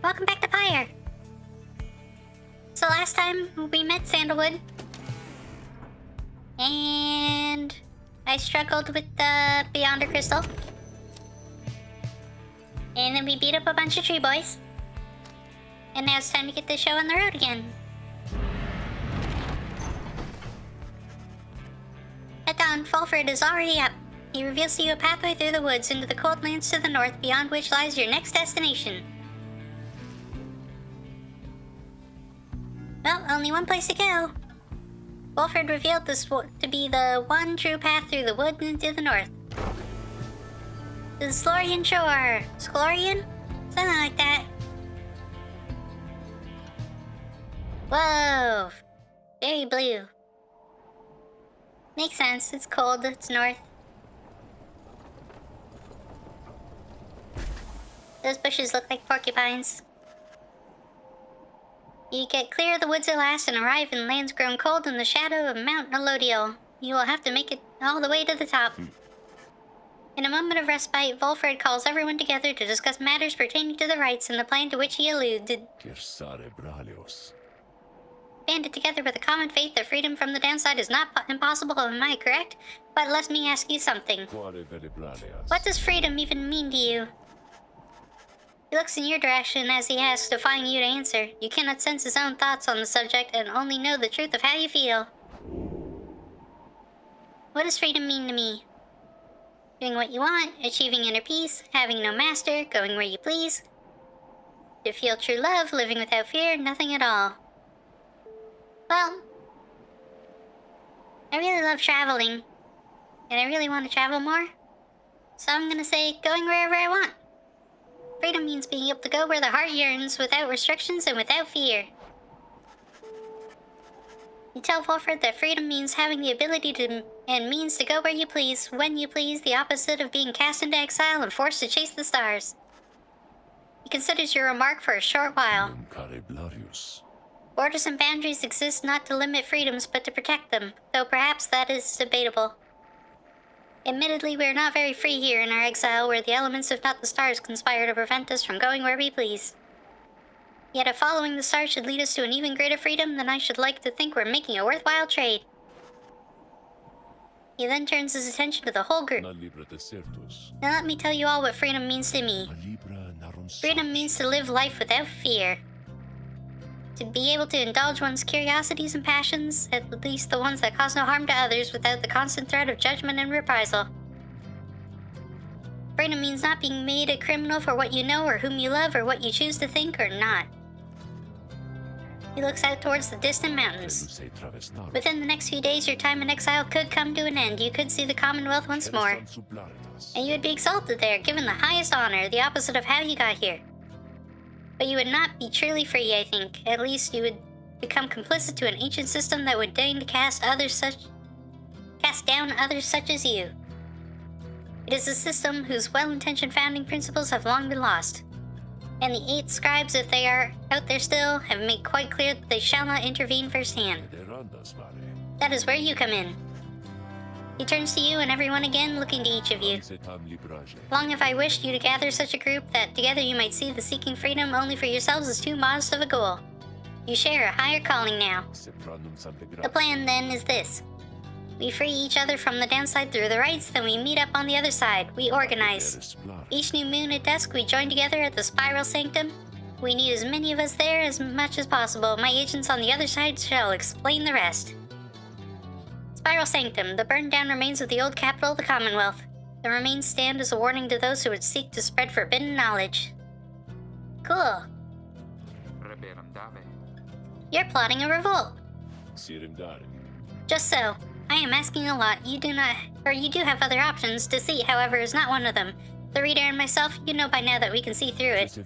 welcome back to Pyre. So last time we met Sandalwood, and I struggled with the Beyonder Crystal, and then we beat up a bunch of tree boys, and now it's time to get this show on the road again. At dawn, Fulford is already up. He reveals to you a pathway through the woods into the cold lands to the north, beyond which lies your next destination. Well, only one place to go. Fulford revealed this to be the one true path through the wood into the north. The Slorian Shore. Sklorian? Something like that. Whoa. Very blue. Makes sense. It's cold. It's north. Those bushes look like porcupines. You get clear of the woods at last and arrive in lands grown cold in the shadow of Mount Elodiel. You will have to make it all the way to the top. In a moment of respite, Volfred calls everyone together to discuss matters pertaining to the rites and the plan to which he alluded. Banded together with a common faith that freedom from the downside is not impossible, am I correct? But let me ask you something. What does freedom even mean to you? He looks in your direction as he asks, defying you to answer. You cannot sense his own thoughts on the subject and only know the truth of how you feel. What does freedom mean to me? Doing what you want, achieving inner peace, having no master, going where you please. To feel true love, living without fear, nothing at all. Well, I really love traveling, and I really want to travel more. So I'm gonna say going wherever I want. Freedom means being able to go where the heart yearns, without restrictions and without fear. You tell Fulford that freedom means having the ability to and means to go where you please, when you please, the opposite of being cast into exile and forced to chase the stars. He considers your remark for a short while. Borders and boundaries exist not to limit freedoms, but to protect them, though perhaps that is debatable. Admittedly, we are not very free here in our exile, where the elements, if not the stars, conspire to prevent us from going where we please. Yet if following the stars should lead us to an even greater freedom, then I should like to think we're making a worthwhile trade. He then turns his attention to the whole group. Now let me tell you all what freedom means to me. Freedom means to live life without fear. To be able to indulge one's curiosities and passions, at least the ones that cause no harm to others, without the constant threat of judgment and reprisal. Freedom means not being made a criminal for what you know or whom you love or what you choose to think or not. He looks out towards the distant mountains. Within the next few days, your time in exile could come to an end. You could see the Commonwealth once more. And you would be exalted there, given the highest honor, the opposite of how you got here. But you would not be truly free, I think. At least you would become complicit to an ancient system that would deign to cast down others such as you. It is a system whose well-intentioned founding principles have long been lost. And the 8 scribes, if they are out there still, have made quite clear that they shall not intervene firsthand. That is where you come in. He turns to you and everyone again, looking to each of you. Long have I wished you to gather such a group that together you might see the seeking freedom only for yourselves as too modest of a goal. You share a higher calling now. The plan, then, is this. We free each other from the downside through the rites, then we meet up on the other side. We organize. Each new moon at dusk, we join together at the Spiral Sanctum. We need as many of us there as much as possible. My agents on the other side shall explain the rest. Spiral Sanctum, the burned-down remains of the old capital of the Commonwealth. The remains stand as a warning to those who would seek to spread forbidden knowledge. Cool. You're plotting a revolt. Just so. I am asking a lot. You do have other options. Deceit, however, is not one of them. The reader and myself, you know by now that we can see through it.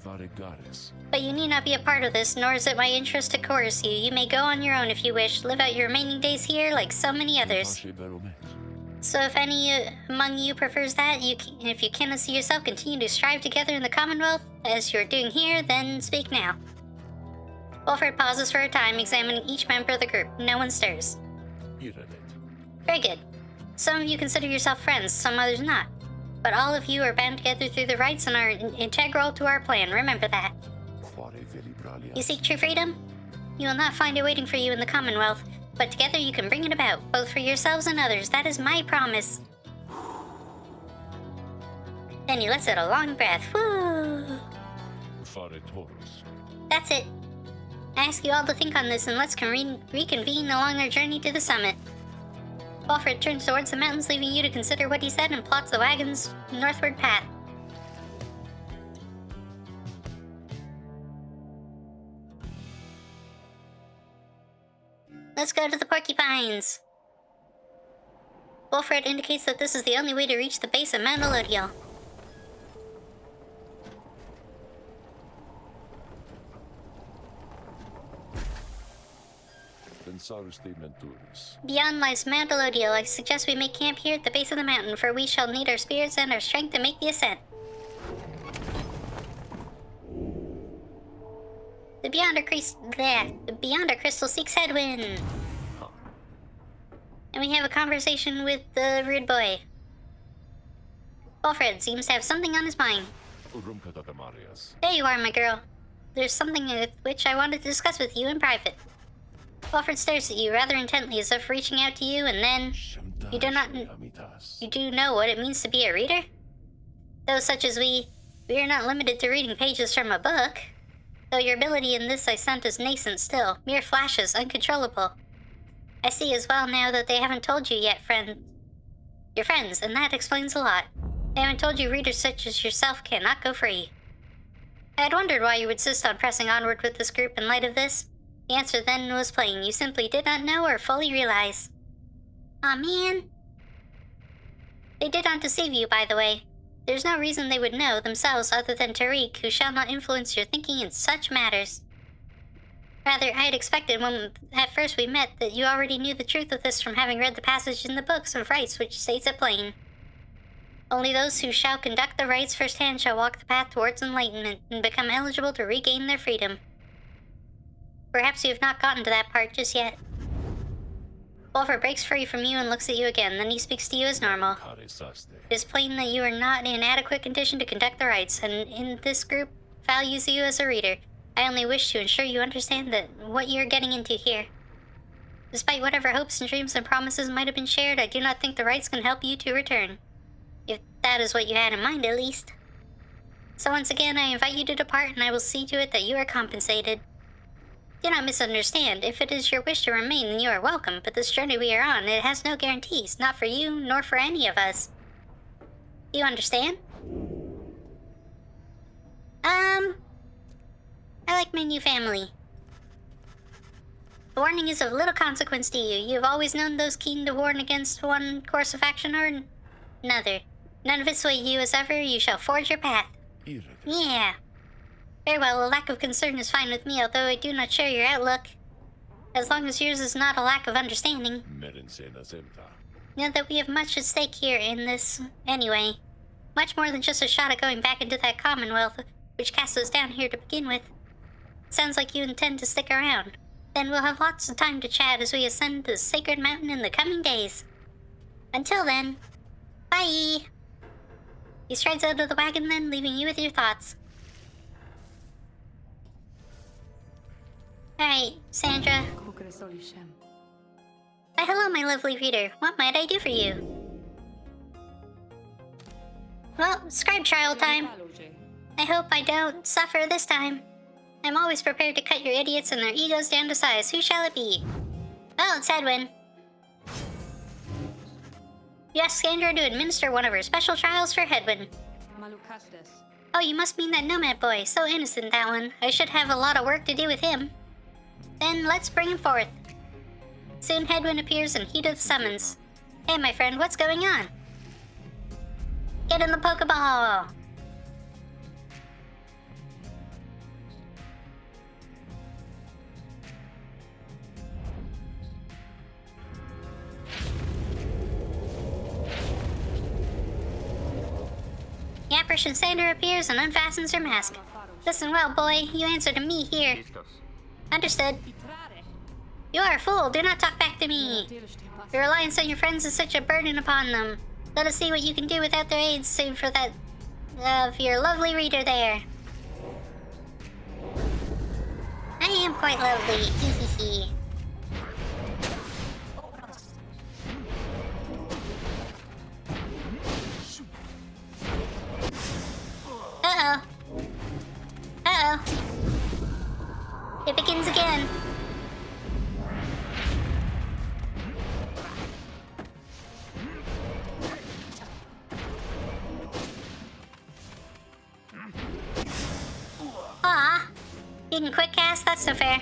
But you need not be a part of this, nor is it my interest to coerce you. You may go on your own if you wish. Live out your remaining days here like so many others. So if any among you prefers that, if you cannot see yourself continue to strive together in the Commonwealth, as you're doing here, then speak now. Wolfred pauses for a time, examining each member of the group. No one stirs. Very good. Some of you consider yourself friends, some others not. But all of you are bound together through the rites and are integral to our plan. Remember that. You seek true freedom? You will not find it waiting for you in the Commonwealth, but together you can bring it about, both for yourselves and others. That is my promise. Then he lets out a long breath. Woo! That's it. I ask you all to think on this and let's reconvene along our journey to the summit. Walfred turns towards the mountains, leaving you to consider what he said and plots the wagon's northward path. Let's go to the porcupines. Walfred indicates that this is the only way to reach the base of Mount Elodiel. Beyond lies Mount Elodiel. I suggest we make camp here at the base of the mountain, for we shall need our spirits and our strength to make the ascent. The Beyonder Crystal seeks Headwind. And we have a conversation with the rude boy. Walfred seems to have something on his mind. There you are, my girl. There's something with which I wanted to discuss with you in private. Walfred stares at you rather intently, as if reaching out to you, and then... You do know what it means to be a reader? Though such as we are not limited to reading pages from a book. Though your ability in this ascent is nascent still, mere flashes, uncontrollable. I see as well now that they haven't told you yet, your friends, and that explains a lot. They haven't told you readers such as yourself cannot go free. I had wondered why you would insist on pressing onward with this group in light of this. The answer then was plain. You simply did not know or fully realize. Aw, man. They did not deceive you, by the way. There's no reason they would know themselves other than Tariq, who shall not influence your thinking in such matters. Rather, I had expected when at first we met that you already knew the truth of this from having read the passage in the books of rites which states it plain. Only those who shall conduct the rites firsthand shall walk the path towards enlightenment and become eligible to regain their freedom. Perhaps you have not gotten to that part just yet. Walfred breaks free from you and looks at you again, then he speaks to you as normal. It is plain that you are not in adequate condition to conduct the rites, and in this group values you as a reader. I only wish to ensure you understand that what you are getting into here. Despite whatever hopes and dreams and promises might have been shared, I do not think the rites can help you to return. If that is what you had in mind, at least. So once again, I invite you to depart, and I will see to it that you are compensated. Do not misunderstand. If it is your wish to remain, then you are welcome, but this journey we are on, it has no guarantees, not for you, nor for any of us. Do you understand? I like my new family. The warning is of little consequence to you. You have always known those keen to warn against one course of action or another. None of it sway you as ever. You shall forge your path. Yeah. Very well, a lack of concern is fine with me, although I do not share your outlook. As long as yours is not a lack of understanding. Know that we have much at stake here in this, anyway. Much more than just a shot at going back into that Commonwealth, which cast us down here to begin with. Sounds like you intend to stick around. Then we'll have lots of time to chat as we ascend the sacred mountain in the coming days. Until then, bye! He strides out of the wagon then, leaving you with your thoughts. Alright, Sandra. Why, hello, my lovely reader. What might I do for you? Well, scribe trial time. I hope I don't suffer this time. I'm always prepared to cut your idiots and their egos down to size. Who shall it be? Well, it's Edwin. You asked Sandra to administer one of her special trials for Hedwin. Oh, you must mean that nomad boy. So innocent, that one. I should have a lot of work to do with him. Then let's bring him forth. Soon Hedwin appears in heat of the summons. Hey, my friend, what's going on? Get in the Pokeball! The apparition Sandra appears and unfastens her mask. Listen well, boy. You answer to me here. Understood. You are a fool. Do not talk back to me. Your reliance on your friends is such a burden upon them. Let us see what you can do without their aid, save for that of your lovely reader there. am quite lovely. Hehehe. Uh-oh. Uh-oh. It begins again. Aw. You can quick cast? That's so fair.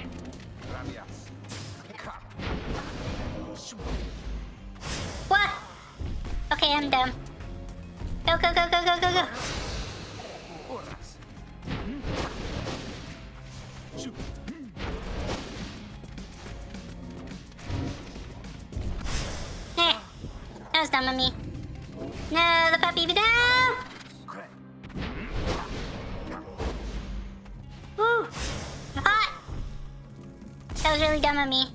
What? Okay, I'm dumb. Go, go, go, go, go, go, go. Eh, that was dumb of me. No, the puppy, no! Woo! Hot! That was really dumb of me.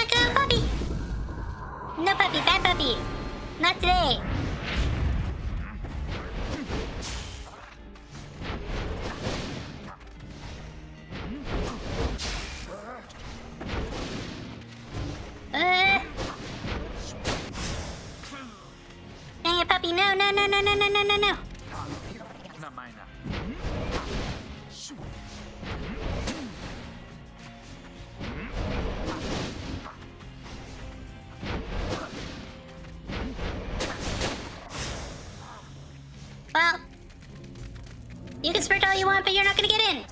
Go puppy! No puppy, bad puppy. Not today. Dang it, puppy. No, no, no, no, no, no, no, no, no. Well, you can sprint all you want, but you're not gonna get in.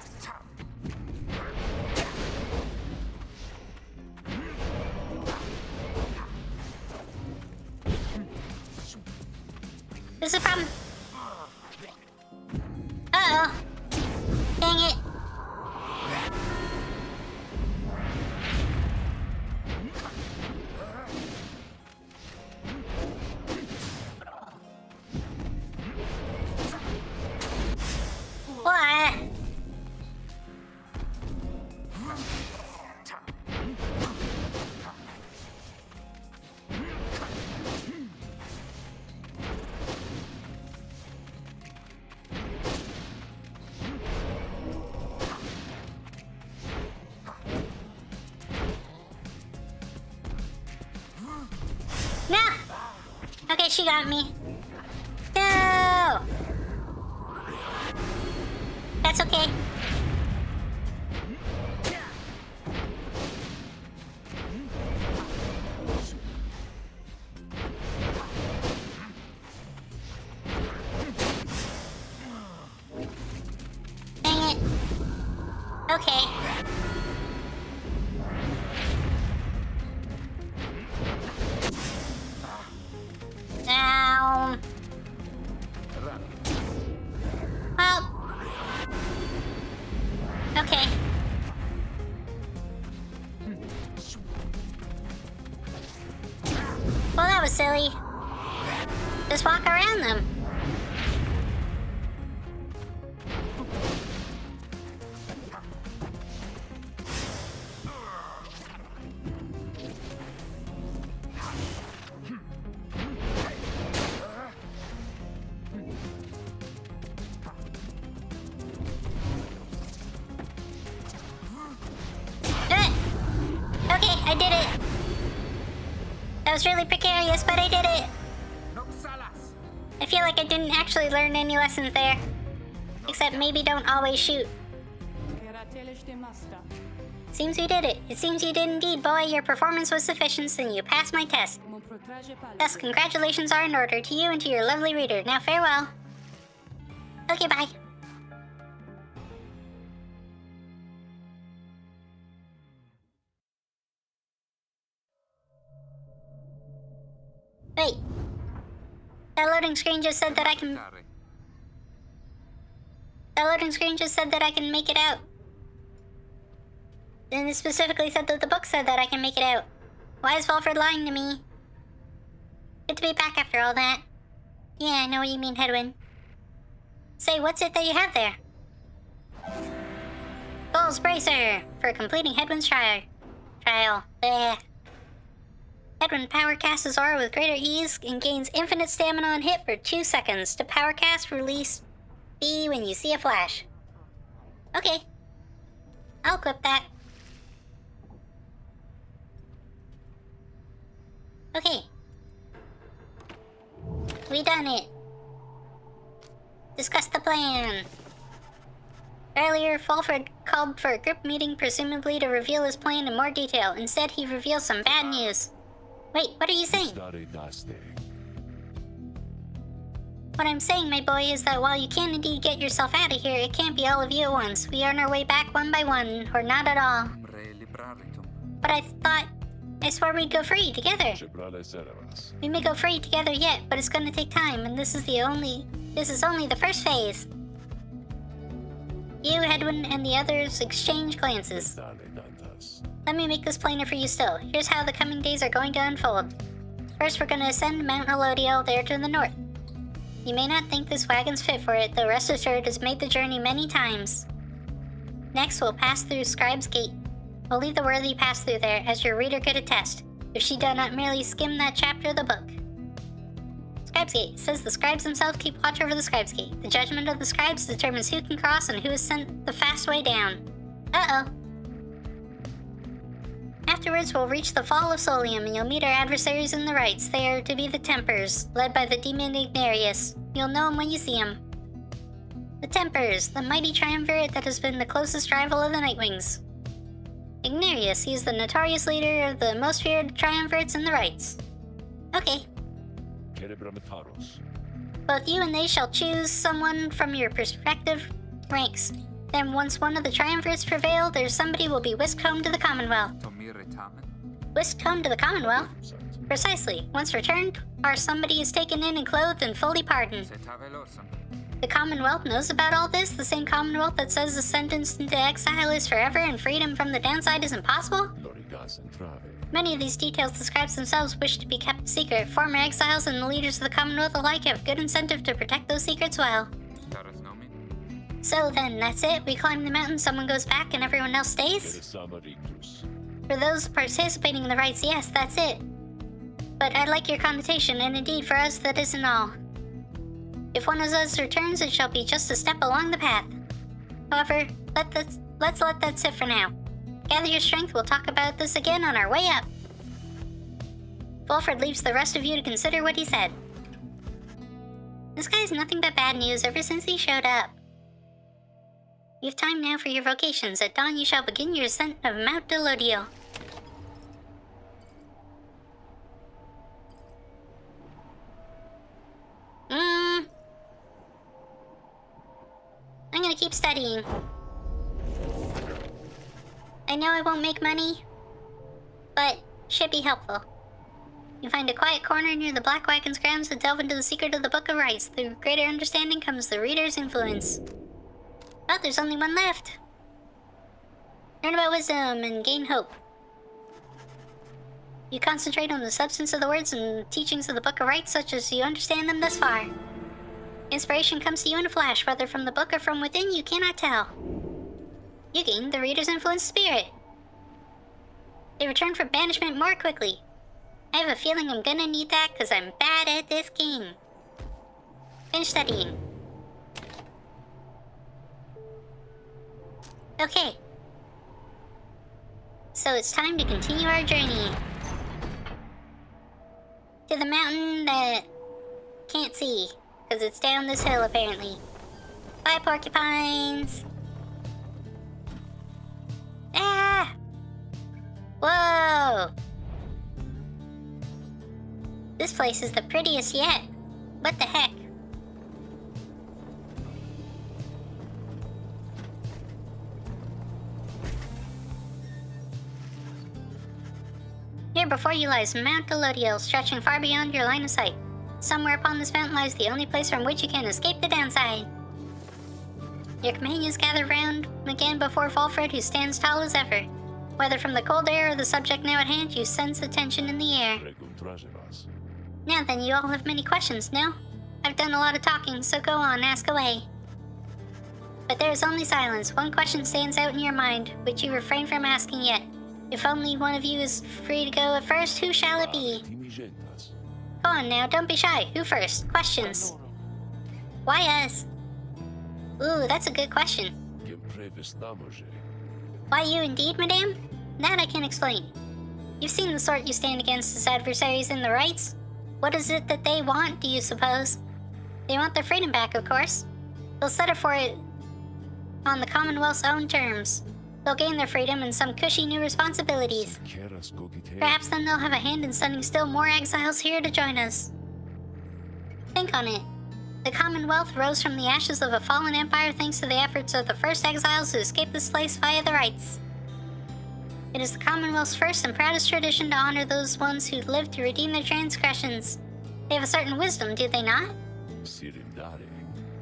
This is a problem. Uh-oh. Dang it. What? No! Okay, she got me. No! That's okay. Dang it. Okay. Now. Well. Okay. Well, that was silly. Just walk around them. Okay, I did it. That was really precarious, but I did it. I feel like I didn't actually learn any lessons there. Except maybe don't always shoot. Seems we did it. It seems you did indeed, boy. Your performance was sufficient, and you passed my test. Thus, congratulations are in order to you and to your lovely reader. Now, farewell. Okay, bye. Wait. That loading screen just said that I can... That loading screen just said that I can make it out. And it specifically said that the book said that I can make it out. Why is Volford lying to me? Good to be back after all that. Yeah, I know what you mean, Headwind. Say, what's it that you have there? Bull's Bracer! For completing Headwind's trial. Bleh. Edwin power casts his aura with greater ease and gains infinite stamina on hit for 2 seconds. To power cast, release B when you see a flash. Okay. I'll equip that. Okay. We done it. Discuss the plan. Earlier, Fulford called for a group meeting, presumably to reveal his plan in more detail. Instead, he reveals some bad news. Wait, what are you saying? What I'm saying, my boy, is that while you can indeed get yourself out of here, it can't be all of you at once. We are on our way back one by one, or not at all. But I swore we'd go free together. We may go free together yet, but it's gonna take time, and this is only the first phase. You, Edwin, and the others exchange glances. Let me make this plainer for you still. Here's how the coming days are going to unfold. First, we're going to ascend Mount Elodiel there to the north. You may not think this wagon's fit for it, though rest assured it's made the journey many times. Next, we'll pass through Scribe's Gate. We'll leave the worthy pass through there, as your reader could attest, if she did not merely skim that chapter of the book. Scribe's Gate says the scribes themselves keep watch over the Scribe's Gate. The judgment of the scribes determines who can cross and who is sent the fast way down. Uh-oh. Afterwards, we'll reach the Fall of Solium, and you'll meet our adversaries in the rites. They are to be the Tempers, led by the demon Ignarius. You'll know him when you see him. The Tempers, the mighty triumvirate that has been the closest rival of the Nightwings. Ignarius, he is the notorious leader of the most feared triumvirates in the rites. Okay. Both you and they shall choose someone from your respective ranks. Then once one of the triumvirates prevail, there's somebody will be whisked home to the Commonwealth. Whisked home to the Commonwealth? Precisely. Once returned, our somebody is taken in and clothed and fully pardoned. The Commonwealth knows about all this? The same Commonwealth that says the sentence into exile is forever and freedom from the downside is impossible? Many of these details the scribes themselves wish to be kept secret. Former exiles and the leaders of the Commonwealth alike have good incentive to protect those secrets well. So then, that's it? We climb the mountain, someone goes back, and everyone else stays? For those participating in the rites, yes, that's it. But I like your connotation, and indeed for us that isn't all. If one of us returns, it shall be just a step along the path. However, let's let that sit for now. Gather your strength, we'll talk about this again on our way up. Fulford leaves the rest of you to consider what he said. This guy's nothing but bad news ever since he showed up. You have time now for your vocations. At dawn you shall begin your ascent of Mount Elodiel. I'm gonna keep studying. I know I won't make money, but should be helpful. You find a quiet corner near the Black Wagon's grounds to delve into the secret of the Book of Rites. Through greater understanding comes the reader's influence. Oh, there's only one left. Learn about wisdom and gain hope. You concentrate on the substance of the words and teachings of the Book of Rites such as you understand them thus far. Inspiration comes to you in a flash, whether from the book or from within, you cannot tell. You gain the reader's influence spirit. They return from banishment more quickly. I have a feeling I'm gonna need that because I'm bad at this game. Finish studying. Okay. So it's time to continue our journey. To the mountain that can't see, because it's down this hill apparently. Bye, porcupines! Ah! Whoa! This place is the prettiest yet. What the heck? Here before you lies Mount Elodiel, stretching far beyond your line of sight. Somewhere upon this mountain lies the only place from which you can escape the downside. Your companions gather round again before Fulford, who stands tall as ever. Whether from the cold air or the subject now at hand, you sense the tension in the air. Now then, you all have many questions, no? I've done a lot of talking, so go on, ask away. But there is only silence. One question stands out in your mind, which you refrain from asking yet. If only one of you is free to go at first, who shall it be? Go on now, don't be shy. Who first? Questions. Why us? Ooh, that's a good question. Why you indeed, madame? That I can explain. You've seen the sort you stand against as adversaries in the rights. What is it that they want, do you suppose? They want their freedom back, of course. They'll settle for it on the Commonwealth's own terms. They'll gain their freedom and some cushy new responsibilities. Perhaps then they'll have a hand in sending still more exiles here to join us. Think on it. The Commonwealth rose from the ashes of a fallen empire thanks to the efforts of the first exiles who escaped this place via the rights. It is the Commonwealth's first and proudest tradition to honor those ones who lived to redeem their transgressions. They have a certain wisdom, do they not?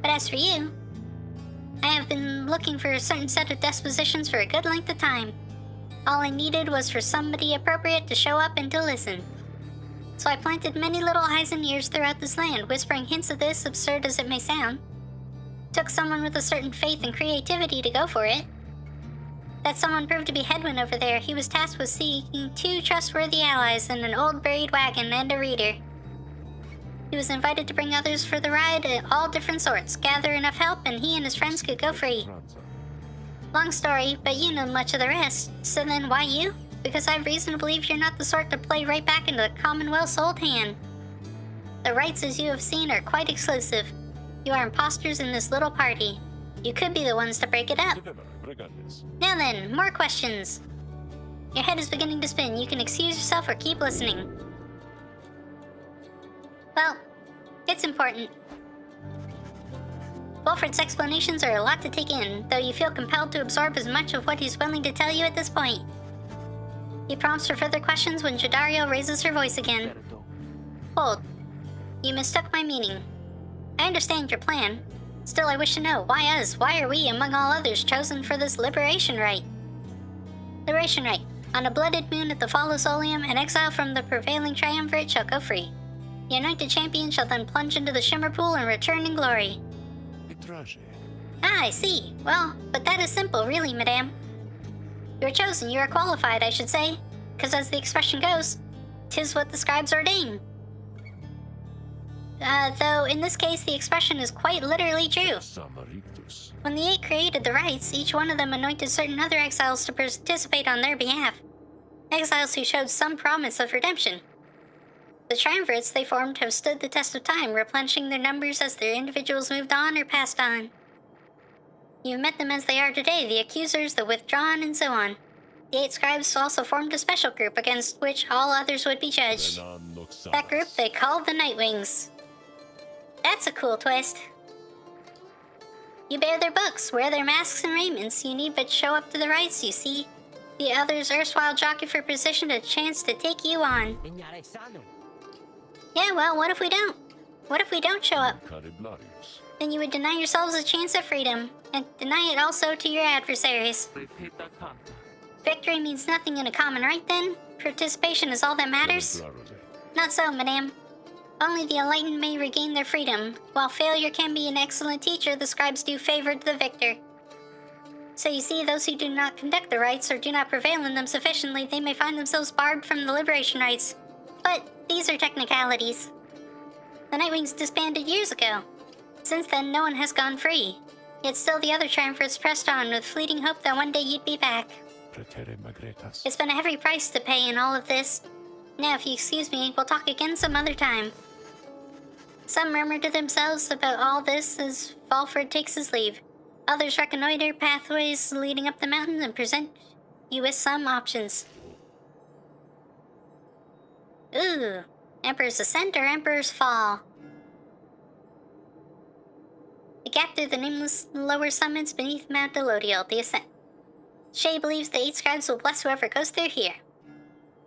But as for you, I have been looking for a certain set of dispositions for a good length of time. All I needed was for somebody appropriate to show up and to listen. So I planted many little eyes and ears throughout this land, whispering hints of this, absurd as it may sound. Took someone with a certain faith and creativity to go for it. That someone proved to be Headwind over there. He was tasked with seeking 2 trustworthy allies and an old buried wagon and a reader. He was invited to bring others for the ride at all different sorts, gather enough help, and he and his friends could go free. Long story, but you know much of the rest. So then why you? Because I have reason to believe you're not the sort to play right back into the Commonwealth's old hand. The rights, as you have seen, are quite exclusive. You are imposters in this little party. You could be the ones to break it up. Now then, more questions. Your head is beginning to spin. You can excuse yourself or keep listening. Well, it's important. Wilfred's explanations are a lot to take in, though you feel compelled to absorb as much of what he's willing to tell you at this point. He prompts for further questions when Jadario raises her voice again. Hold. You mistook my meaning. I understand your plan. Still, I wish to know, why us? Why are we, among all others, chosen for this liberation rite? Liberation rite. On a blooded moon at the fall of Solium, an exile from the prevailing triumvirate shall go free. The anointed champion shall then plunge into the shimmer pool and return in glory. Ah, I see. Well, but that is simple, really, madame. You are chosen, you are qualified, I should say. Because as the expression goes, 'tis what the scribes ordain. Though in this case the expression is quite literally true. When the 8 created the rites, each one of them anointed certain other exiles to participate on their behalf. Exiles who showed some promise of redemption. The triumvirates they formed have stood the test of time, replenishing their numbers as their individuals moved on or passed on. You've met them as they are today, the accusers, the withdrawn, and so on. The 8 scribes also formed a special group against which all others would be judged. That group they called the Nightwings. That's a cool twist. You bear their books, wear their masks and raiments. You need but show up to the rites, you see. The others erstwhile jockey for position, a chance to take you on. Yeah, well, what if we don't? What if we don't show up? Then you would deny yourselves a chance at freedom, and deny it also to your adversaries. Victory means nothing in a common right, then? Participation is all that matters? Not so, madame. Only the enlightened may regain their freedom. While failure can be an excellent teacher, the scribes do favor the victor. So you see, those who do not conduct the rites or do not prevail in them sufficiently, they may find themselves barred from the liberation rites. But these are technicalities. The Nightwings disbanded years ago. Since then, no one has gone free. Yet still the other triumvirates pressed on with fleeting hope that one day you'd be back. It's been a heavy price to pay in all of this. Now, if you excuse me, we'll talk again some other time. Some murmur to themselves about all this as Valfred takes his leave. Others reconnoiter pathways leading up the mountain and present you with some options. Ooh, Emperor's Ascent or Emperor's Fall? The gap through the nameless lower summits beneath Mount Delodial, the Ascent. Shay believes the 8 scribes will bless whoever goes through here.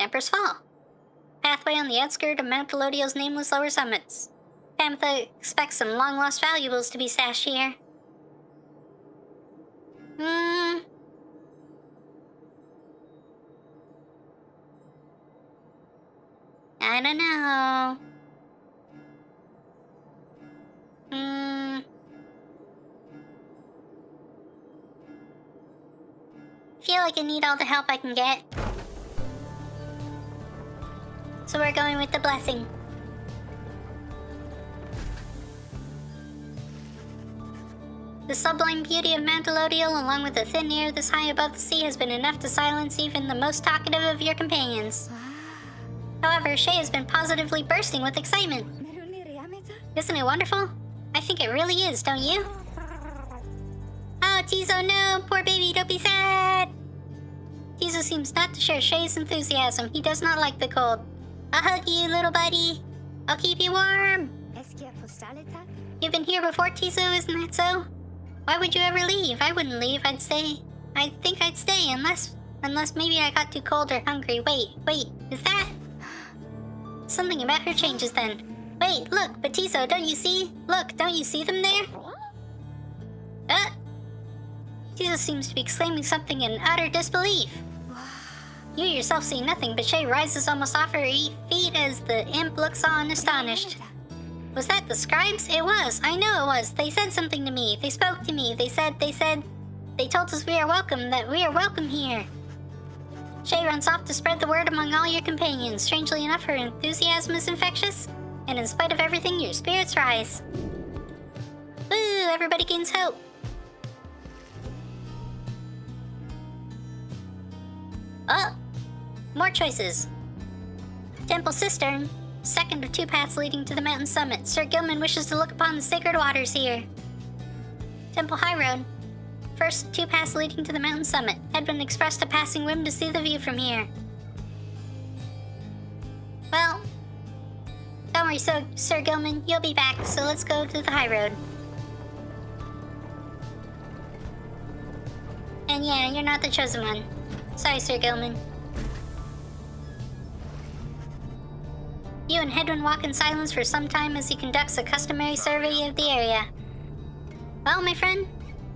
Emperor's Fall. Pathway on the outskirt of Mount Delodial's nameless lower summits. Pamitha expects some long-lost valuables to be stashed here. I don't know. Feel like I need all the help I can get. So we're going with the blessing. The sublime beauty of Mount Elodial, along with the thin air this high above the sea, has been enough to silence even the most talkative of your companions. However, Shay has been positively bursting with excitement. Isn't it wonderful? I think it really is, don't you? Oh, Tizo, no! Poor baby, don't be sad! Tizo seems not to share Shay's enthusiasm. He does not like the cold. I'll hug you, little buddy. I'll keep you warm. You've been here before, Tizo, isn't that so? Why would you ever leave? I wouldn't leave. I'd stay. I think I'd stay unless maybe I got too cold or hungry. Wait, is that? Something about her changes then. Wait, look, but Tizo, don't you see? Look, don't you see them there? Tizo seems to be exclaiming something in utter disbelief. You yourself see nothing, but Shay rises almost off her feet as the imp looks on astonished. Was that the scribes? It was. I know it was. They said something to me. They spoke to me. They told us we are welcome, that we are welcome here. Shay runs off to spread the word among all your companions. Strangely enough, her enthusiasm is infectious, and in spite of everything, your spirits rise. Woo! Everybody gains hope. Oh! More choices. Temple Cistern. Second of two paths leading to the mountain summit. Sir Gilman wishes to look upon the sacred waters here. Temple High Road. First of two paths leading to the mountain summit. Edwin expressed a passing whim to see the view from here. Well, don't worry, Sir Gilman, you'll be back, so let's go to the high road. And yeah, you're not the chosen one. Sorry, Sir Gilman. You and Hedwin walk in silence for some time as he conducts a customary survey of the area. Well, my friend,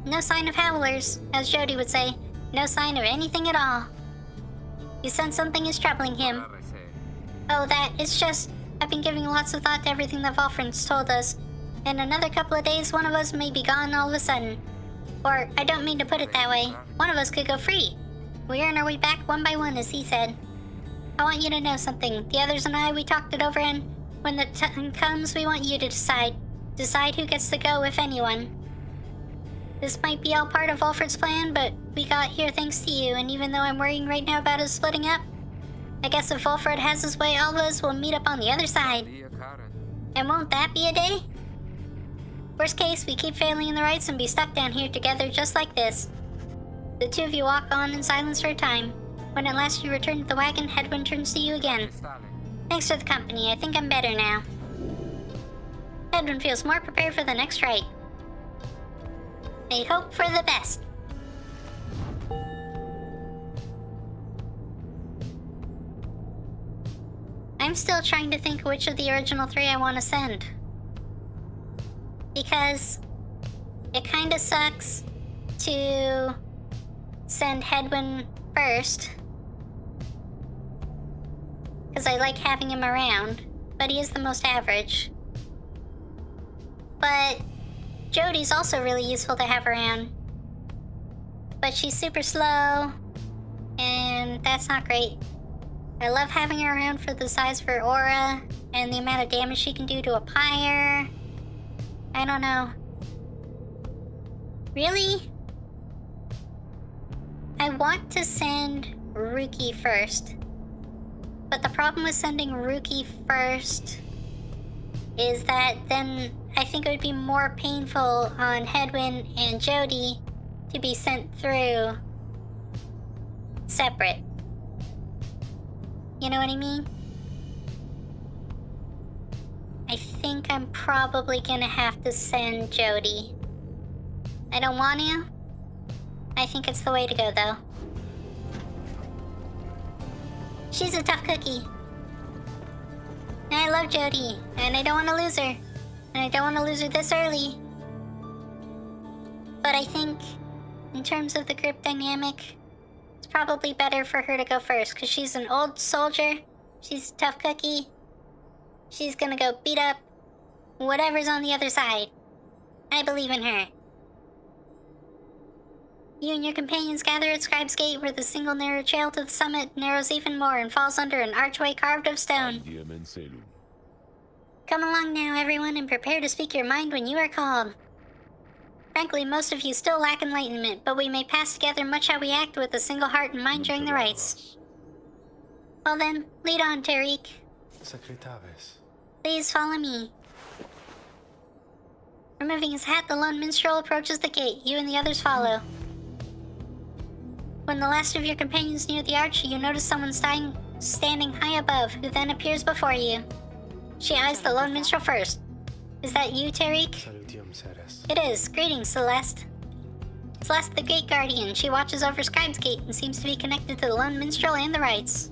no sign of howlers, as Jody would say. No sign of anything at all. You sense something is troubling him. Oh, it's just, I've been giving lots of thought to everything the Volfrons told us. In another couple of days, one of us may be gone all of a sudden. Or, I don't mean to put it that way, one of us could go free. We earn our way back one by one, as he said. I want you to know something. The others and I, we talked it over, and when the time comes, we want you to decide. Decide who gets to go, if anyone. This might be all part of Wolford's plan, but we got here thanks to you, and even though I'm worrying right now about us splitting up, I guess if Wolford has his way, all of us will meet up on the other side. And won't that be a day? Worst case, we keep failing in the rites and be stuck down here together just like this. The two of you walk on in silence for a time. When at last you return to the wagon, Hedwin turns to you again. Thanks for the company. I think I'm better now. Hedwin feels more prepared for the next rite. I hope for the best. I'm still trying to think which of the original three I want to send. Because it kind of sucks to send Hedwin first. Because I like having him around, but he is the most average. But Jodie's also really useful to have around. But she's super slow, and that's not great. I love having her around for the size of her aura, and the amount of damage she can do to a pyre. I don't know. Really? I want to send Ruki first. But the problem with sending Ruki first is that then I think it would be more painful on Hedwin and Jodie to be sent through separate. You know what I mean? I think I'm probably gonna have to send Jodie. I don't want to. I think it's the way to go, though. She's a tough cookie. And I love Jodie, and I don't want to lose her. And I don't want to lose her this early. But I think, in terms of the group dynamic, it's probably better for her to go first, because she's an old soldier. She's a tough cookie. She's gonna go beat up whatever's on the other side. I believe in her. You and your companions gather at Scribe's Gate, where the single narrow trail to the summit narrows even more and falls under an archway carved of stone. Come along now, everyone, and prepare to speak your mind when you are called. Frankly, most of you still lack enlightenment, but we may pass together much how we act with a single heart and mind during the rites. Well then, lead on, Tariq. Please follow me. Removing his hat, the lone minstrel approaches the gate. You and the others follow. When the last of your companions near the arch, you notice someone standing high above, who then appears before you. She eyes the lone minstrel first. Is that you, Tariq? It is. Greetings, Celeste. Celeste, the Gate Guardian. She watches over Scribe's Gate and seems to be connected to the lone minstrel and the rites.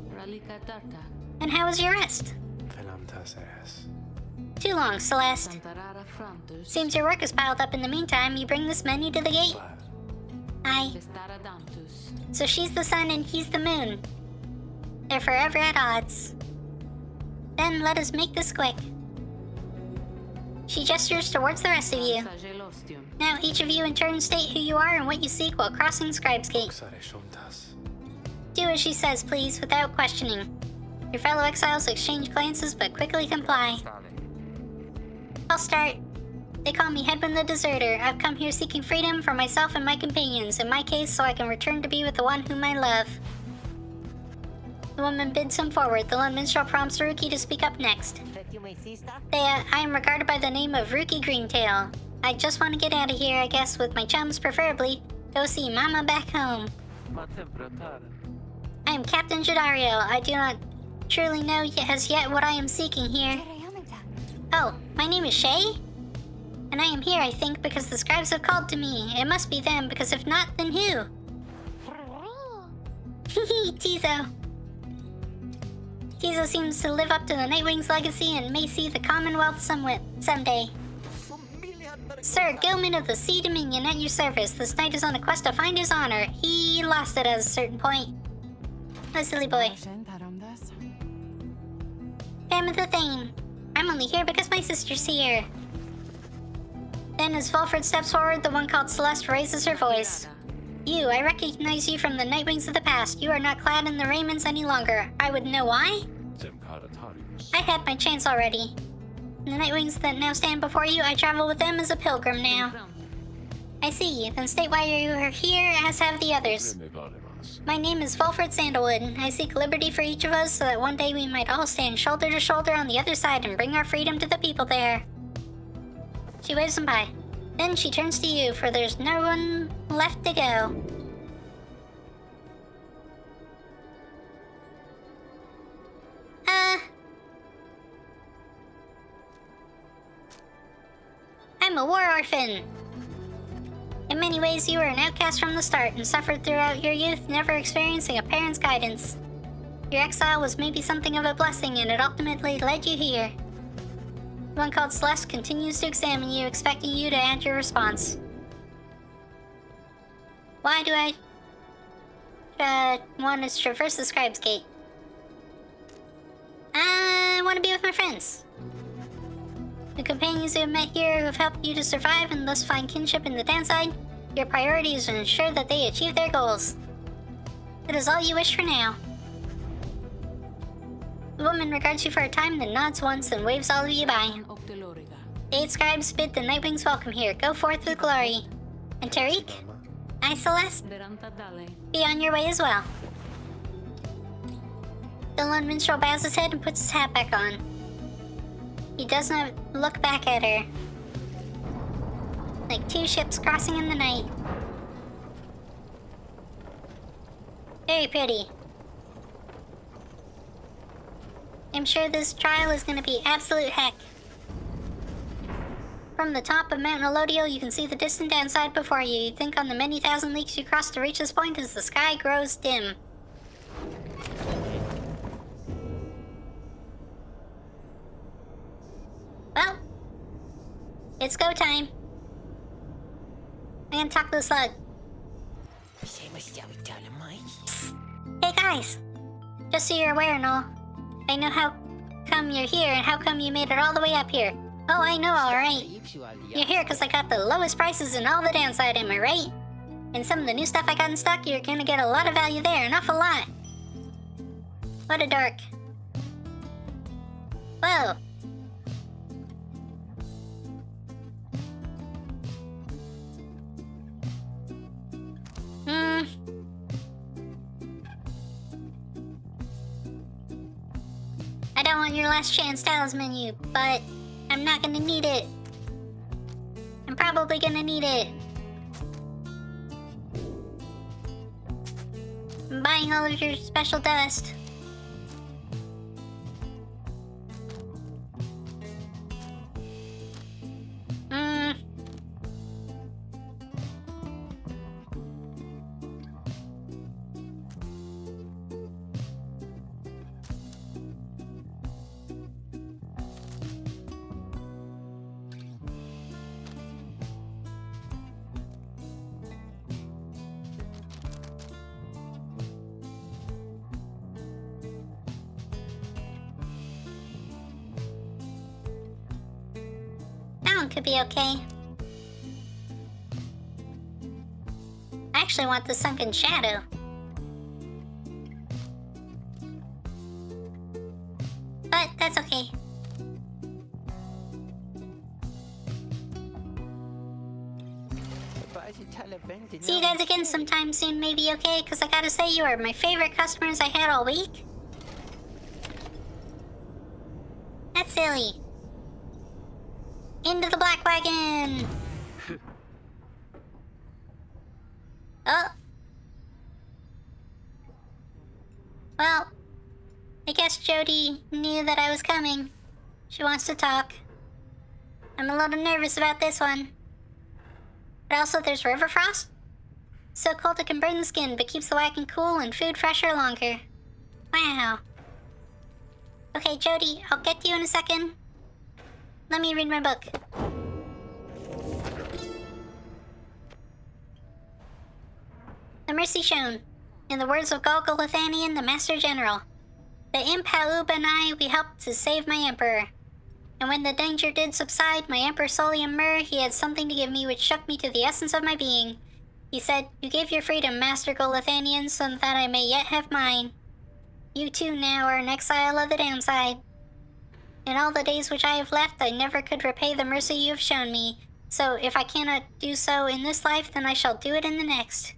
And how was your rest? Too long, Celeste. Seems your work is piled up in the meantime. You bring this many to the gate? Aye. So she's the sun and he's the moon. They're forever at odds. Then let us make this quick. She gestures towards the rest of you. Now each of you in turn state who you are and what you seek while crossing Scribe's Gate. Do as she says, please, without questioning. Your fellow exiles exchange glances but quickly comply. I'll start. They call me Hedwin the Deserter. I've come here seeking freedom for myself and my companions, in my case so I can return to be with the one whom I love. The woman bids him forward. The lone minstrel prompts Ruki to speak up next. I am regarded by the name of Ruki Greentail. I just want to get out of here, I guess, with my chums, preferably. Go see Mama back home. I am Captain Jadario. I do not truly know as yet what I am seeking here. Oh, my name is Shay? And I am here, I think, because the scribes have called to me. It must be them, because if not, then who? Hehe, Tizo. Tizo seems to live up to the Nightwing's legacy and may see the Commonwealth someday. Sir, Gilman of the Sea Dominion at your service. This knight is on a quest to find his honor. He lost it at a certain point. Oh, silly boy. Famotha Thane. I'm only here because my sister's here. Then as Volfred steps forward, the one called Celeste raises her voice. You, I recognize you from the Nightwings of the past. You are not clad in the raiments any longer. I would know why? I had my chance already. The Nightwings that now stand before you, I travel with them as a pilgrim now. I see. Then state why you are here, as have the others. My name is Volfred Sandalwood. I seek liberty for each of us so that one day we might all stand shoulder to shoulder on the other side and bring our freedom to the people there. She waves him by. Then she turns to you, for there's no one left to go. I'm a war orphan. In many ways, you were an outcast from the start and suffered throughout your youth, never experiencing a parent's guidance. Your exile was maybe something of a blessing, and it ultimately led you here. One called Celeste continues to examine you, expecting you to add your response. Why do I want to traverse the Scribe's Gate? I want to be with my friends. The companions who have met here who have helped you to survive and thus find kinship in the downside. Your priority is to ensure that they achieve their goals. That is all you wish for now. The woman regards you for a time, then nods once and waves all of you by. The 8 scribes bid the Nightwings welcome here. Go forth with glory. And Tariq? Aye, Celeste? Be on your way as well. The lone minstrel bows his head and puts his hat back on. He does not look back at her. Like 2 ships crossing in the night. Very pretty. I'm sure this trial is going to be absolute heck. From the top of Mount Elodial, you can see the distant downside before you. You think on the many thousand leagues you cross to reach this point as the sky grows dim. Well, it's go time. I'm gonna talk to the slug. Hey guys, just so you're aware and all, I know how come you're here and how come you made it all the way up here. Oh, I know, alright. You're here because I got the lowest prices in all the downside, am I right? And some of the new stuff I got in stock, you're gonna get a lot of value there, an awful lot. What a dork. Whoa. I don't want your last chance talisman menu, but I'm not gonna need it. I'm probably gonna need it. I'm buying all of your special dust. That one could be okay. I actually want the sunken shadow. But that's okay. See you guys again sometime soon, maybe, okay? Because I gotta say, you are my favorite customers I had all week. That's silly. Into the black wagon! Oh. Well, I guess Jody knew that I was coming. She wants to talk. I'm a little nervous about this one. But also there's river frost. So cold it can burn the skin, but keeps the wagon cool and food fresher longer. Wow. Okay, Jody, I'll get to you in a second. Let me read my book. The mercy shown. In the words of Golgolathanian, the Master General. The imp Haub and I, we helped to save my emperor. And when the danger did subside, my emperor Solium Mur, he had something to give me which shook me to the essence of my being. He said, "You gave your freedom, Master Golathanian, so that I may yet have mine. You too now are an exile of the downside. In all the days which I have left, I never could repay the mercy you have shown me. So if I cannot do so in this life, then I shall do it in the next."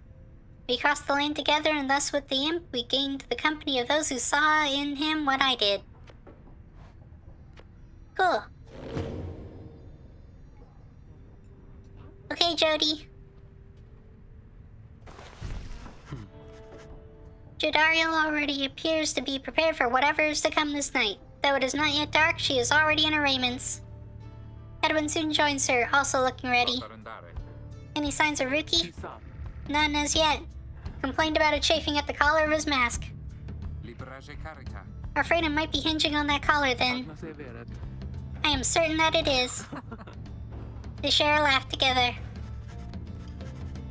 We crossed the land together, and thus with the imp, we gained the company of those who saw in him what I did. Cool. Okay, Jody. Jodariel already appears to be prepared for whatever is to come this night. Though it is not yet dark, she is already in her raiments. Edwin soon joins her, also looking ready. Any signs of Ruki? None as yet. Complained about it chafing at the collar of his mask. Afraid it might be hinging on that collar then. I am certain that it is. They share a laugh together.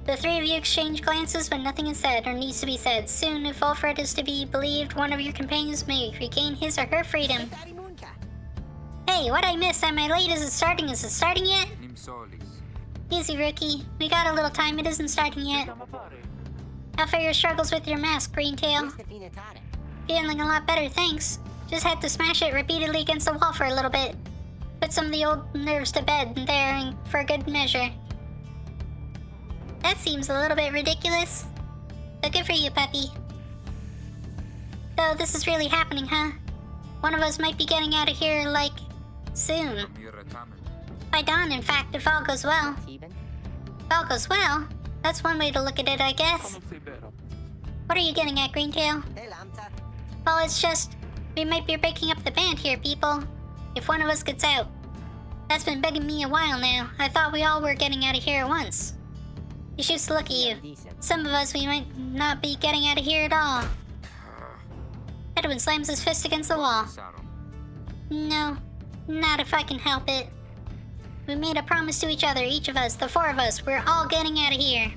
The three of you exchange glances, but nothing is said or needs to be said. Soon, if Ulfred is to be believed, one of your companions may regain his or her freedom. Hey, what I missed? Am I late? Is it starting? Is it starting yet? Easy, rookie. We got a little time. It isn't starting yet. How fare your struggles with your mask, Greentail? Feeling a lot better, thanks. Just had to smash it repeatedly against the wall for a little bit. Put some of the old nerves to bed there and for good measure. That seems a little bit ridiculous. But good for you, puppy. So this is really happening, huh? One of us might be getting out of here, like, soon. By dawn, in fact, if all goes well. If all goes well? That's one way to look at it, I guess. What are you getting at, Greentail? Well, it's just, we might be breaking up the band here, people. If one of us gets out. That's been bugging me a while now. I thought we all were getting out of here at once. You shoots to look at you. Some of us, we might not be getting out of here at all. Edwin slams his fist against the wall. No, not if I can help it. We made a promise to each other, each of us, the four of us. We're all getting out of here.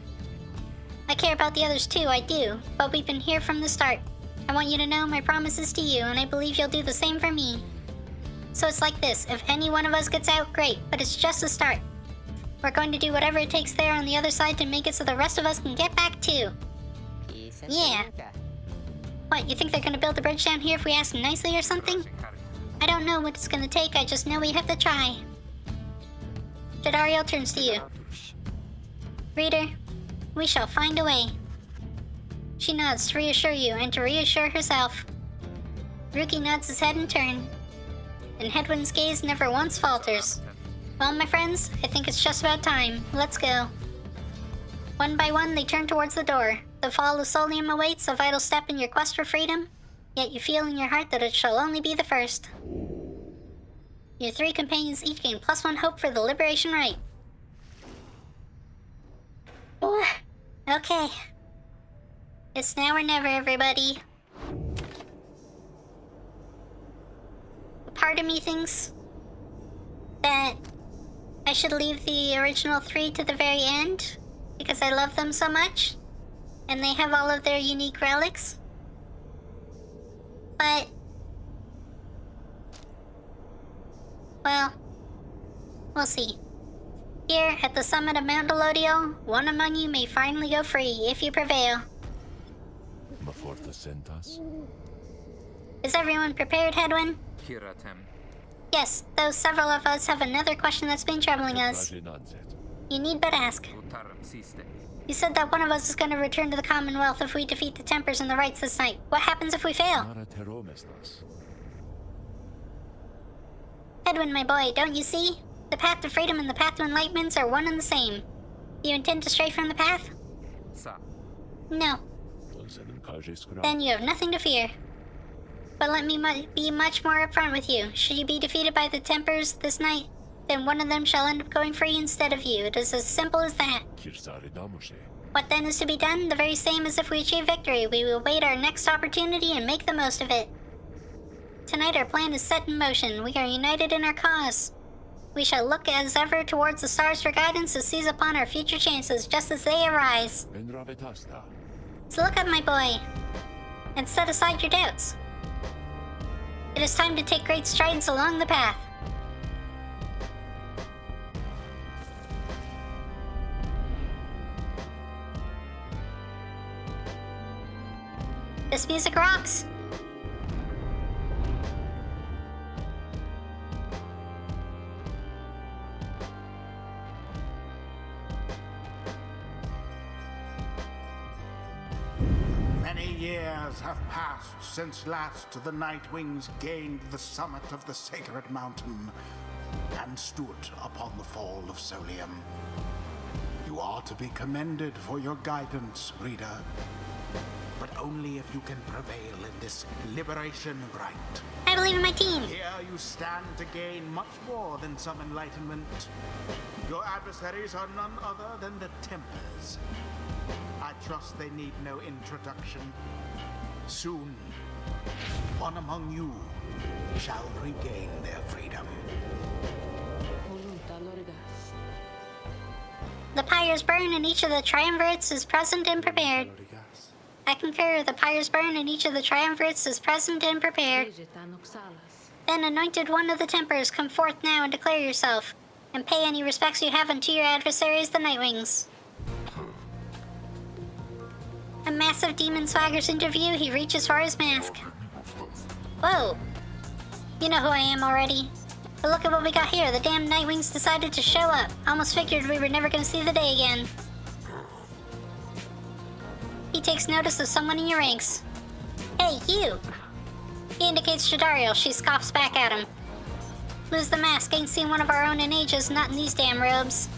I care about the others too, I do. But we've been here from the start. I want you to know my promise is to you, and I believe you'll do the same for me. So it's like this. If any one of us gets out, great. But it's just a start. We're going to do whatever it takes there on the other side to make it so the rest of us can get back too. Yeah. What, you think they're gonna build a bridge down here if we ask nicely or something? I don't know what it's gonna take, I just know we have to try. Jadario turns to you. Reader, we shall find a way. She nods to reassure you and to reassure herself. Ruki nods his head in turn, and Hedwyn's gaze never once falters. Well, my friends, I think it's just about time. Let's go. One by one, they turn towards the door. The fall of Solium awaits, a vital step in your quest for freedom, yet you feel in your heart that it shall only be the first. Your three companions each gain +1 hope for the liberation rite. Okay. It's now or never, everybody. A part of me thinks that I should leave the original 3 to the very end, because I love them so much, and they have all of their unique relics. But, well, we'll see. Here, at the summit of Mount Delodial, one among you may finally go free, if you prevail. Is everyone prepared, Hedwyn? Yes, though several of us have another question that's been troubling us. You need but ask. You said that one of us is going to return to the Commonwealth if we defeat the Tempers and the Rites this night. What happens if we fail? Edwin, my boy, don't you see? The path to freedom and the path to enlightenment are one and the same. Do you intend to stray from the path? No. Then you have nothing to fear. But let me be much more upfront with you. Should you be defeated by the Tempers this night, then one of them shall end up going free instead of you. It is as simple as that. What then is to be done? The very same as if we achieve victory. We will wait our next opportunity and make the most of it. Tonight our plan is set in motion. We are united in our cause. We shall look as ever towards the stars for guidance to seize upon our future chances just as they arise. So look up, my boy, and set aside your doubts. It is time to take great strides along the path. This music rocks! Many years have passed since last the Nightwings gained the summit of the sacred mountain and stood upon the fall of Solium. You are to be commended for your guidance, reader, but only if you can prevail in this liberation rite. I believe in my team. Here you stand to gain much more than some enlightenment. Your adversaries are none other than the Tempers. I trust they need no introduction. Soon, one among you shall regain their freedom. The pyres burn and each of the triumvirates is present and prepared. I concur, the pyres burn and each of the triumvirates is present and prepared. Then, anointed one of the Tempers, come forth now and declare yourself, and pay any respects you have unto your adversaries, the Nightwings. A massive demon swaggers into view. He reaches for his mask. Whoa. You know who I am already. But look at what we got here. The damn Nightwings decided to show up. Almost figured we were never going to see the day again. He takes notice of someone in your ranks. Hey, you! He indicates Jadario. She scoffs back at him. Lose the mask. Ain't seen one of our own in ages, not in these damn robes.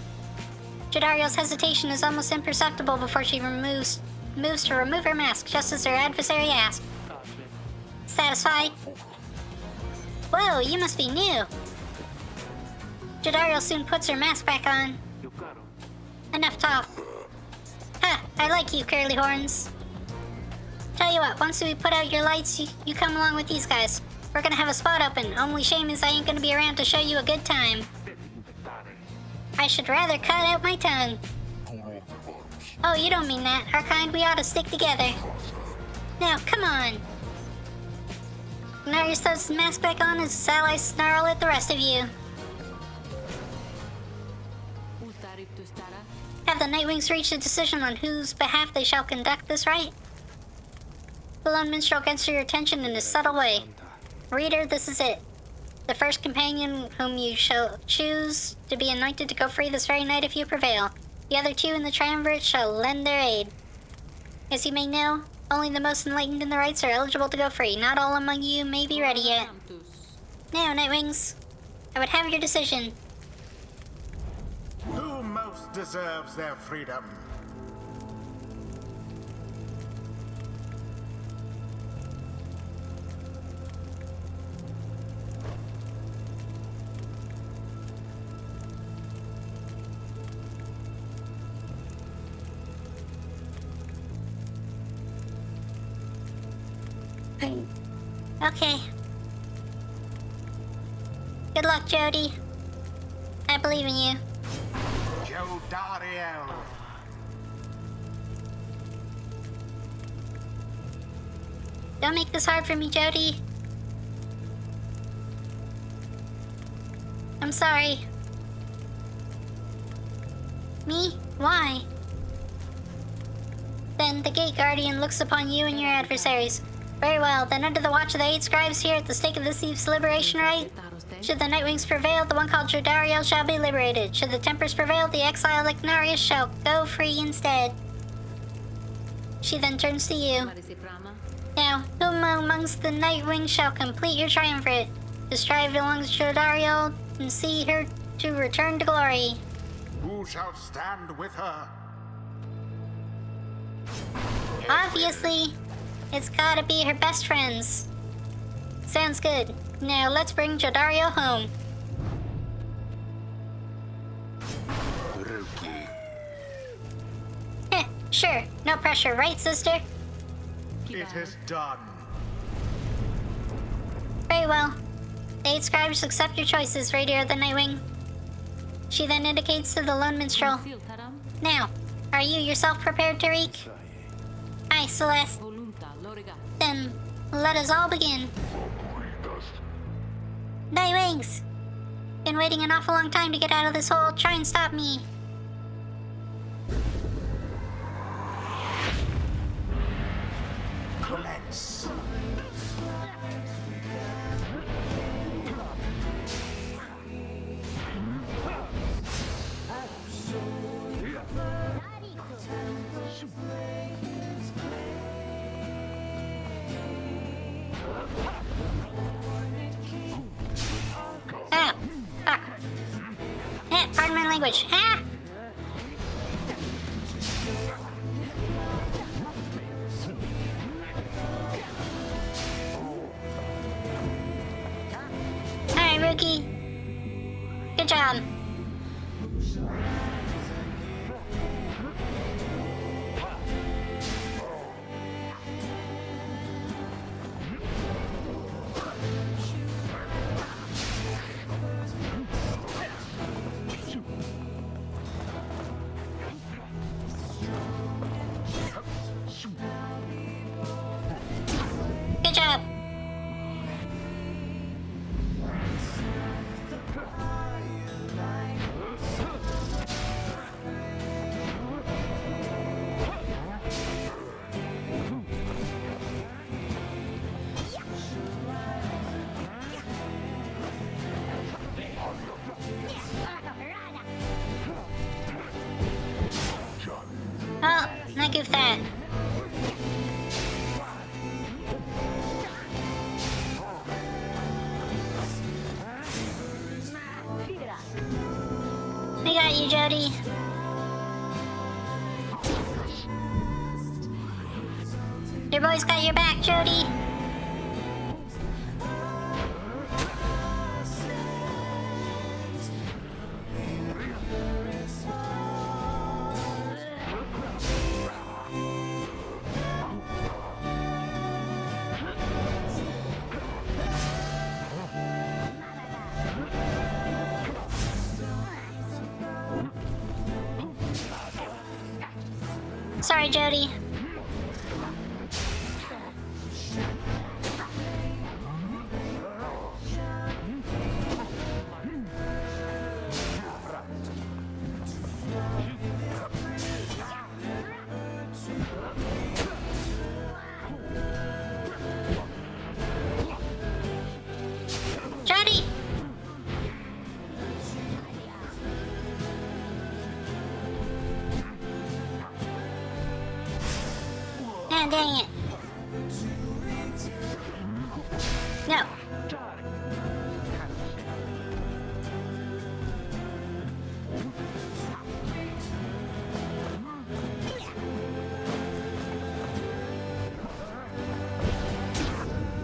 Jadario's hesitation is almost imperceptible before she moves to remove her mask, just as her adversary asked. Satisfied? Whoa, you must be new. Jadario soon puts her mask back on. Enough talk. Ha, I like you, curly horns. Tell you what, once we put out your lights, you come along with these guys. We're gonna have a spot open. Only shame is I ain't gonna be around to show you a good time. I should rather cut out my tongue. Oh, you don't mean that. Our kind, we ought to stick together. Now, come on. Now stuffs his mask back on as his allies snarl at the rest of you. the Nightwings reached a decision on whose behalf they shall conduct this rite? The lone minstrel gets your attention in a subtle way. Reader, this is it. The first companion whom you shall choose to be anointed to go free this very night if you prevail. The other two in the triumvirate shall lend their aid. As you may know, only the most enlightened in the rites are eligible to go free. Not all among you may be ready yet. Now, Nightwings, I would have your decision. Who most deserves their freedom? Okay. Good luck, Jody. I believe in you. Jodariel. Don't make this hard for me, Jody. I'm sorry. Me? Why? Then the Gate Guardian looks upon you and your adversaries. Very well, then under the watch of the 8 scribes here at the stake of this Eve's liberation rite, should the Nightwings prevail, the one called Jodariel shall be liberated. Should the Tempers prevail, the exiled Ignarius shall go free instead. She then turns to you. Now, whom amongst the Nightwings shall complete your triumvirate, to strive along Jodariel and see her to return to glory? Who shall stand with her? Obviously, it's gotta be her best friends. Sounds good. Now let's bring Jodariel home. Ruki. Heh, sure. No pressure, right, sister? It is done. Very well. The 8 scribes accept your choices, Radiator of the Nightwing. She then indicates to the lone minstrel. Now, are you yourself prepared, Tariq? Aye, Celeste. Then, let us all begin. Nightwings! Been waiting an awful long time to get out of this hole. Try and stop me. Commence. Ah! Fuck. Pardon my language. Ah! Alright, Rookie. Good job. Good job. Oh, I goofed that. We got you, Jody. Your boy's got your back, Jody. Sorry, Jody. No.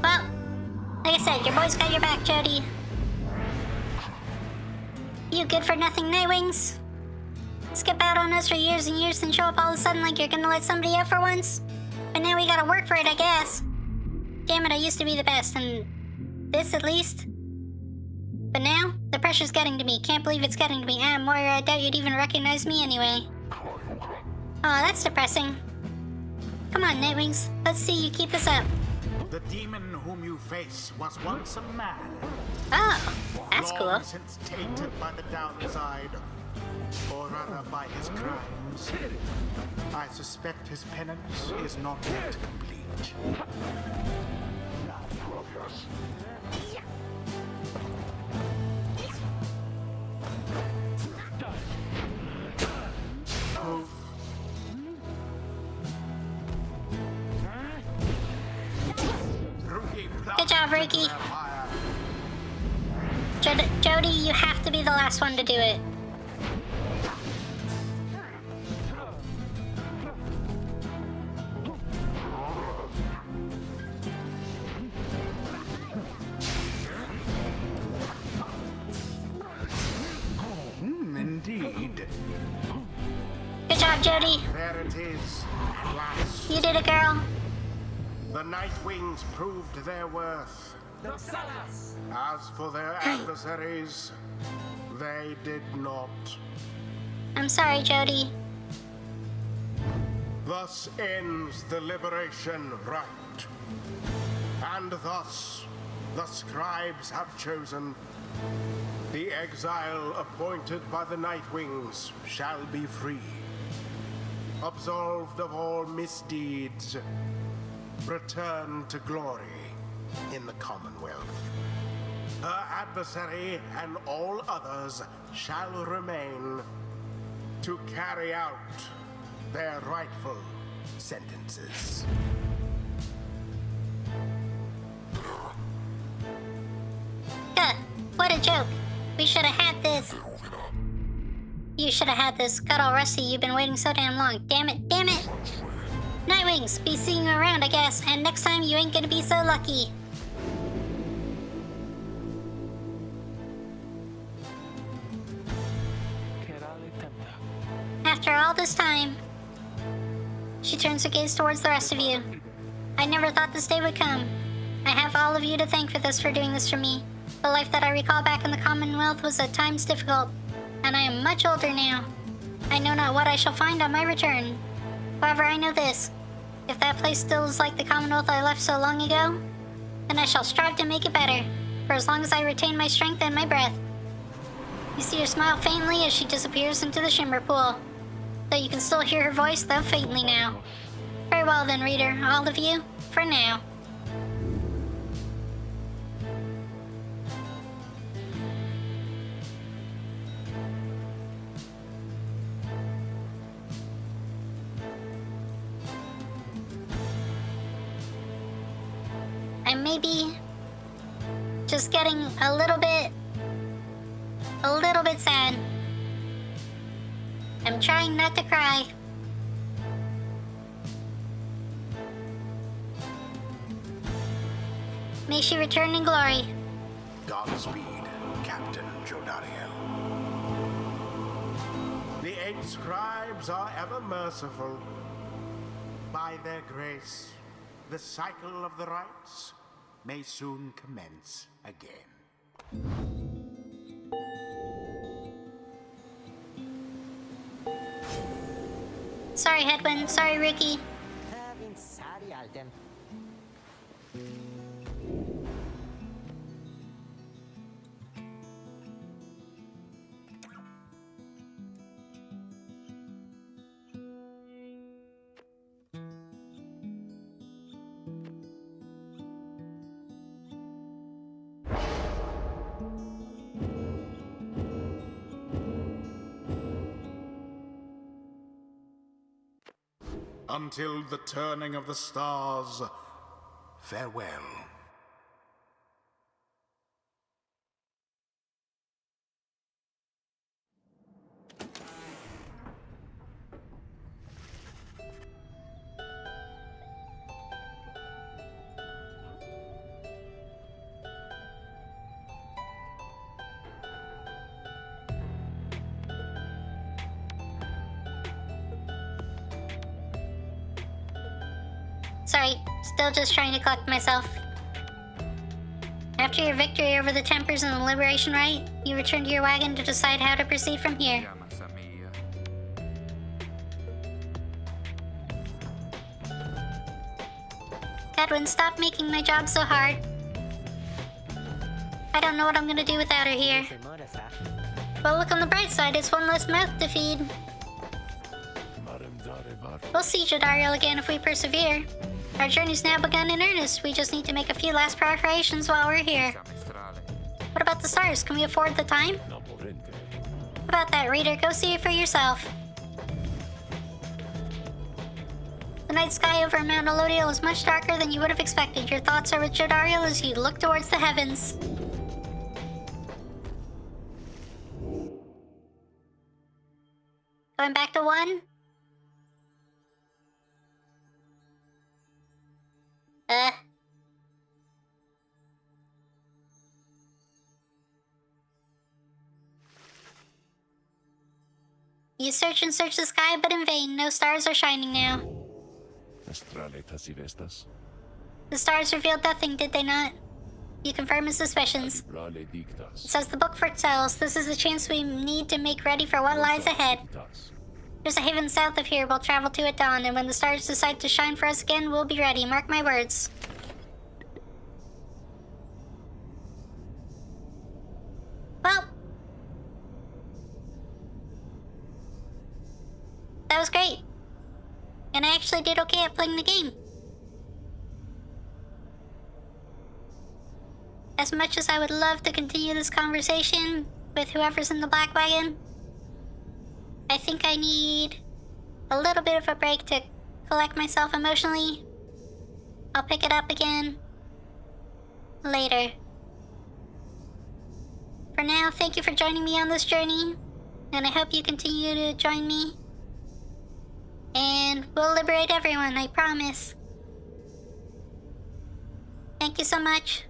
Well, like I said, your boy's got your back, Jody. You good for nothing, Nightwings? Skip out on us for years and years and show up all of a sudden like you're gonna let somebody out for once? But now we gotta work for it, I guess. Damn it, I used to be the best, and this at least. But now, the pressure's getting to me. Can't believe it's getting to me. Moira, I doubt you'd even recognize me anyway. Oh, that's depressing. Come on, Nightwings. Let's see you keep this up. The demon whom you face was once a man. Oh, that's long cool. since tainted by the downside, or rather by his crimes. I suspect his penance is not yet complete. Good job, Rookie. Jody, you have to be the last one to do it. Indeed. Good job, Jody. There it is, at last. You did it, girl. The Nightwings proved their worth. As for their adversaries, they did not. I'm sorry, Jody. Thus ends the liberation rite. And thus, the scribes have chosen. The exile appointed by the Nightwings shall be free. Absolved of all misdeeds, return to glory in the Commonwealth. Her adversary and all others shall remain to carry out their rightful sentences. What a joke. We should have had this. You should have had this. Got all rusty. You've been waiting so damn long. Damn it. Damn it. Nightwings, be seeing you around, I guess. And next time you ain't gonna be so lucky. After all this time, she turns her gaze towards the rest of you. I never thought this day would come. I have all of you to thank for this, for doing this for me. The life that I recall back in the Commonwealth was at times difficult, and I am much older now. I know not what I shall find on my return. However, I know this. If that place still is like the Commonwealth I left so long ago, then I shall strive to make it better, for as long as I retain my strength and my breath. You see her smile faintly as she disappears into the shimmer pool, though you can still hear her voice, though faintly now. Very well then, reader, all of you, for now. I'm maybe just getting a little bit sad. I'm trying not to cry. May she return in glory. Godspeed, Captain Jodariel. The 8 scribes are ever merciful. By their grace, the cycle of the rites may soon commence again. Sorry, Headwind. Sorry, Ricky. Until the turning of the stars, farewell. Sorry, still just trying to collect myself. After your victory over the Tempers and the Liberation Rite, you return to your wagon to decide how to proceed from here. Chiamasa mia. Edwin, stop making my job so hard. I don't know what I'm gonna do without her here. But look on the bright side, it's one less mouth to feed. We'll see Jadariel again if we persevere. Our journey's now begun in earnest. We just need to make a few last preparations while we're here. What about the stars? Can we afford the time? About that, reader, go see it for yourself. The night sky over Mount Elodiel is much darker than you would have expected. Your thoughts are with Jadariel as you look towards the heavens. Going back to 1? You search and search the sky, but in vain. No stars are shining now. The stars revealed nothing, did they not? You confirm his suspicions. It says the book foretells. This is the chance we need to make ready for what lies ahead. There's a haven south of here. We'll travel to at dawn, and when the stars decide to shine for us again, we'll be ready. Mark my words. Well, that was great. And I actually did okay at playing the game. As much as I would love to continue this conversation with whoever's in the black wagon, I think I need a little bit of a break to collect myself emotionally. I'll pick it up again later. For now, thank you for joining me on this journey, and I hope you continue to join me. And we'll liberate everyone, I promise. Thank you so much.